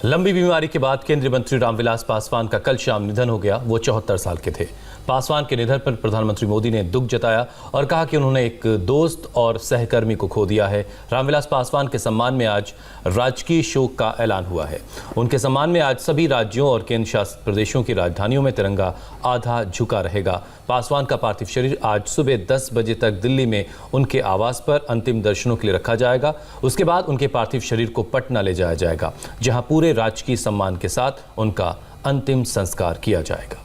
लंबी बीमारी के बाद केंद्रीय मंत्री रामविलास पासवान का कल शाम निधन हो गया। वो 74 साल के थे। पासवान के निधन पर प्रधानमंत्री मोदी ने दुख जताया और कहा कि उन्होंने एक दोस्त और सहकर्मी को खो दिया है। रामविलास पासवान के सम्मान में आज राजकीय शोक का ऐलान हुआ है। उनके सम्मान में आज सभी राज्यों और केंद्र शासित प्रदेशों की राजधानियों में तिरंगा आधा झुका रहेगा। पासवान का पार्थिव शरीर आज सुबह 10 बजे तक दिल्ली में उनके आवास पर अंतिम दर्शनों के लिए रखा जाएगा। उसके बाद उनके पार्थिव शरीर को पटना ले जाया जाएगा, जहां पूरे राजकीय सम्मान के साथ उनका अंतिम संस्कार किया जाएगा।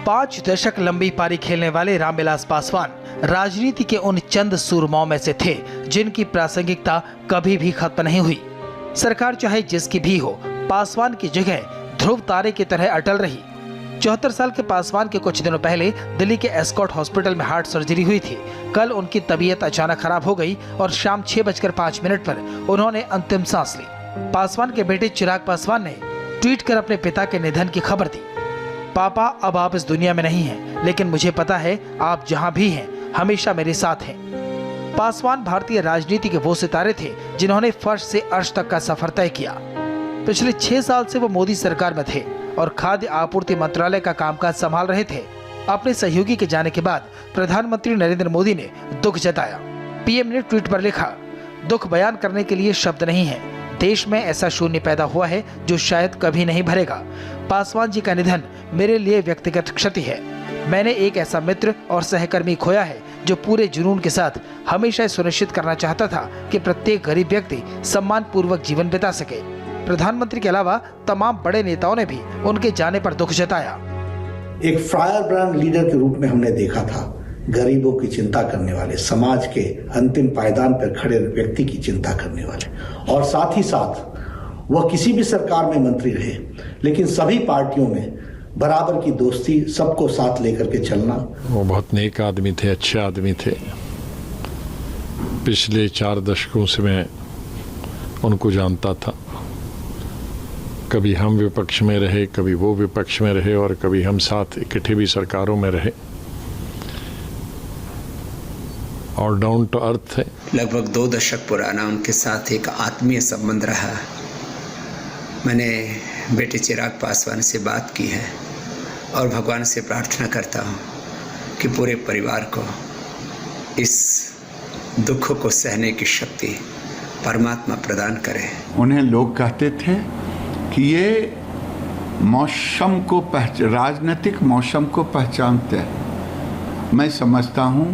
पांच दशक लंबी पारी खेलने वाले रामविलास पासवान राजनीति के उन चंद सूरमाओं में से थे जिनकी प्रासंगिकता कभी भी खत्म नहीं हुई। सरकार चाहे जिसकी भी हो, पासवान की जगह ध्रुव तारे की तरह अटल रही। 74 साल के पासवान के कुछ दिनों पहले दिल्ली के एस्कॉट हॉस्पिटल में हार्ट सर्जरी हुई थी। कल उनकी तबीयत अचानक खराब हो गई और शाम 6:05 पर उन्होंने अंतिम सांस ली। पासवान के बेटे चिराग पासवान ने ट्वीट कर अपने पिता के निधन की खबर दी। पापा, अब आप इस दुनिया में नहीं हैं, लेकिन मुझे पता है आप जहां भी हैं हमेशा मेरे साथ हैं। पासवान भारतीय राजनीति के वो सितारे थे जिन्होंने फर्श से अर्श तक का सफर तय किया। पिछले 6 साल से वो मोदी सरकार में थे और खाद्य आपूर्ति मंत्रालय का कामकाज संभाल रहे थे। अपने सहयोगी के जाने के बाद प्रधानमंत्री नरेंद्र मोदी ने दुख जताया। पीएम ने ट्वीट पर लिखा, दुख बयान करने के लिए शब्द नहीं है। देश में ऐसा शून्य पैदा हुआ है जो शायद कभी नहीं भरेगा। पासवान जी का निधन मेरे लिए व्यक्तिगत क्षति है। मैंने एक ऐसा मित्र और सहकर्मी खोया है जो पूरे जुनून के साथ हमेशा सुनिश्चित करना चाहता था कि प्रत्येक गरीब व्यक्ति सम्मान पूर्वक जीवन बिता सके। प्रधानमंत्री के अलावा तमाम बड़े नेताओं ने भी उनके जाने पर दुख जताया। एक फायर ब्रांड लीडर के रूप में हमने देखा था, गरीबों की चिंता करने वाले, समाज के अंतिम पायदान पर खड़े व्यक्ति की चिंता करने वाले, और साथ ही साथ वह किसी भी सरकार में मंत्री रहे, लेकिन सभी पार्टियों में बराबर की दोस्ती, सबको साथ लेकर के चलना। वो बहुत नेक आदमी थे, अच्छे आदमी थे। पिछले 4 दशकों से मैं उनको जानता था। कभी हम विपक्ष में रहे, कभी वो विपक्ष में रहे और कभी हम साथ इकट्ठे भी सरकारों में रहे। और डाउन टू अर्थ है। लगभग 2 दशक पुराना उनके साथ एक आत्मीय संबंध रहा। मैंने बेटे चिराग पासवान से बात की है और भगवान से प्रार्थना करता हूँ कि पूरे परिवार को इस दुख को सहने की शक्ति परमात्मा प्रदान करे। उन्हें लोग कहते थे कि ये मौसम को राजनीतिक मौसम को पहचानते हैं। मैं समझता हूँ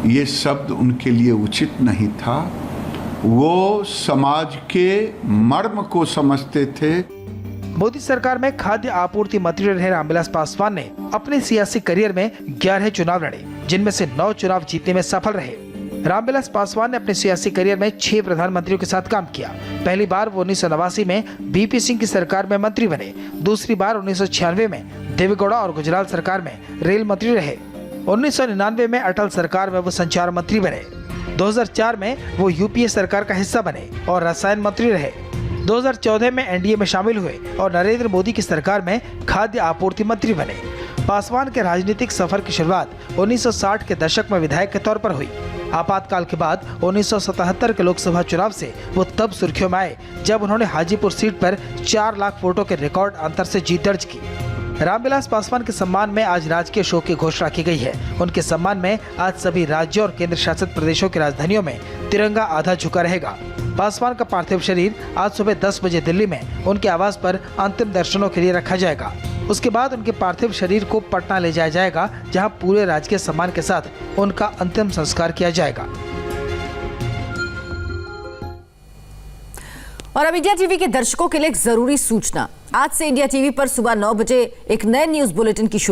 ये शब्द उनके लिए उचित नहीं था। वो समाज के मर्म को समझते थे। मोदी सरकार में खाद्य आपूर्ति मंत्री रहे रामविलास पासवान ने अपने सियासी करियर में 11 चुनाव लड़े, जिनमें से 9 चुनाव जीतने में सफल रहे। रामविलास पासवान ने अपने सियासी करियर में 6 प्रधानमंत्रियों के साथ काम किया। पहली बार वो 1989 में बीपी सिंह की सरकार में मंत्री बने। दूसरी बार 1996 में देवेगौड़ा और गुजरात सरकार में रेल मंत्री रहे। 1999 में अटल सरकार में वो संचार मंत्री बने। 2004 में वो यूपीए सरकार का हिस्सा बने और रसायन मंत्री रहे। 2014 में एनडीए में शामिल हुए और नरेंद्र मोदी की सरकार में खाद्य आपूर्ति मंत्री बने। पासवान के राजनीतिक सफर की शुरुआत 1960 के दशक में विधायक के तौर पर हुई। आपातकाल के बाद 1977 के लोकसभा चुनाव से वो तब सुर्खियों में आए जब उन्होंने हाजीपुर सीट पर 4 लाख वोटों के रिकॉर्ड अंतर से जीत दर्ज की। रामविलास पासवान के सम्मान में आज राजकीय शोक की घोषणा की गई है। उनके सम्मान में आज सभी राज्यों और केंद्र शासित प्रदेशों की राजधानियों में तिरंगा आधा झुका रहेगा। पासवान का पार्थिव शरीर आज सुबह 10 बजे दिल्ली में उनके आवास पर अंतिम दर्शनों के लिए रखा जाएगा। उसके बाद उनके पार्थिव शरीर को पटना ले जाया जाएगा, जहां पूरे राजकीय सम्मान के साथ उनका अंतिम संस्कार किया जाएगा। और अब इंडिया टीवी के दर्शकों के लिए एक जरूरी सूचना। आज से इंडिया टीवी पर सुबह 9 बजे एक नए न्यूज बुलेटिन की शुरुआत